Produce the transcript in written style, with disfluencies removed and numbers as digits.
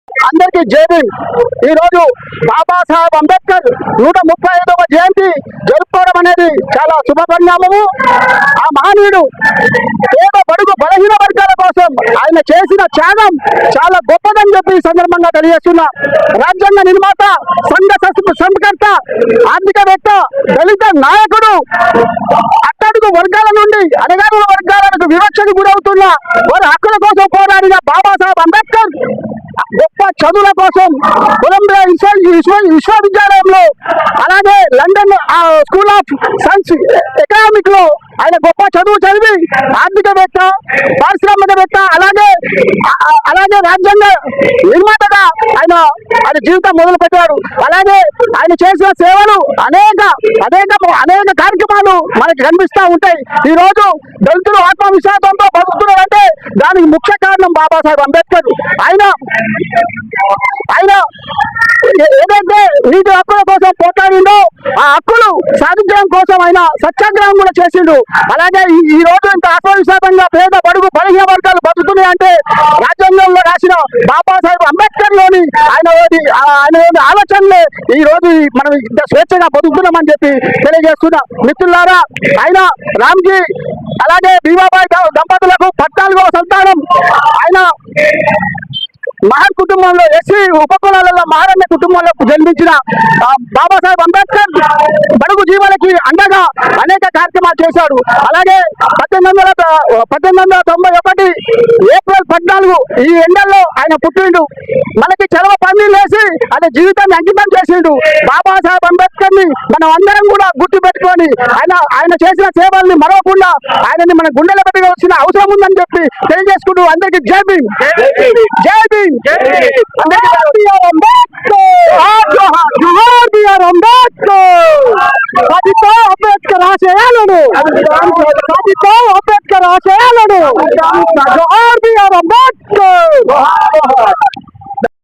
అందరికీ జై భీమ్. ఈ రోజు బాబాసాహెబ్ అంబేద్కర్ 135వ జయంతి జరుపుకోవడం అనేది చాలా శుభ పరిణామము. ఆ మహనీయుడు పేద బడుగు బలహీన వర్గాల కోసం ఆయన చేసిన త్యాగం చాలా గొప్పదని చెప్పి ఈ సందర్భంగా తెలియజేస్తున్నా. రాజ్యాంగ నిర్మాత, సంఘ సంస్కర్త, ఆర్థికవేత్త, దళిత నాయకుడు, అట్టడుగు వర్గాల నుండి అణగారిన వర్గాలకు వివక్షకు గురవుతున్న వారి హక్కుల కోసం పోరాడిన బాబాసాహెబ్ అంబేద్కర్ గొప్ప చదువుల కోసం కొలంబియా విశ్వవిద్యాలయంలో, అలాగే London school of science economic లో ఆయన గొప్ప చదువు చదివి ఆర్థికవేత్త, పారిశ్రామికవేత్త, అలాగే రాజ్యాంగ నిర్మాతగా ఆయన జీవితం మొదలు పెట్టారు. అలాగే ఆయన చేసిన సేవలు అనేక కార్యక్రమాలు మనకి కనిపిస్తూ ఉంటాయి. ఈ రోజు దళితులు ఆత్మవిశ్వాసంతో బతుకుతున్నారంటే దానికి ముఖ్య కారణం బాబాసాహెబ్ అంబేద్కర్. ఆయన ఏదైతే నీటి హక్కుల కోసం పోట్లాడిండో ఆ హక్కులు సాధించడం కోసం ఆయన సత్యాగ్రహం కూడా చేసిండు. అలాగే ఈ రోజు ఇంత ఆత్మవిశ్వాసంగా పేద బడుగు బలహీన వర్గాలు బతుకుతున్నాయంటే రాజ్యాంగంలో రాసిన బాబాసాహెబ్ అంబేద్కర్ లోని ఆయన ఆలోచనలే ఈ రోజు మనం ఇంత స్వేచ్ఛగా బతుకుతున్నామని చెప్పి తెలియజేస్తున్నా. మిత్రులారా, ఆయన రామ్జీ అలాగే భీమాబాయి దంపతులకు 14వ సంతానం. ఆయన మహర్ కుటుంబంలో, ఎస్సీ ఉపకులాలలో మహారణ్య కుటుంబంలో జన్మించిన బాబాసాహెబ్ అంబేద్కర్ బడుగు జీవులకి అండగా అనేక కార్యక్రమాలు చేశాడు. అలాగే 1891 ఏప్రిల్ 14 ఈ ఎండల్లో ఆయన పుట్టిండు. మనకి చలవ పన్నీళ్ళు వేసి ఆయన జీవితాన్ని అంకితం చేసిండు. బాబాసాహెబ్ అంబేద్కర్ ని మనం అందరం కూడా గుర్తు పెట్టుకొని ఆయన చేసిన సేవల్ని మరవకుండా ఆయనని మన గుండెల పెట్టుకోవాల్సిన అవసరం ఉందని చెప్పి తెలియజేసుకుంటూ అందరికీ జై భీమ్, జై భీమ్. అంబేద్కర్ ఆశయాలను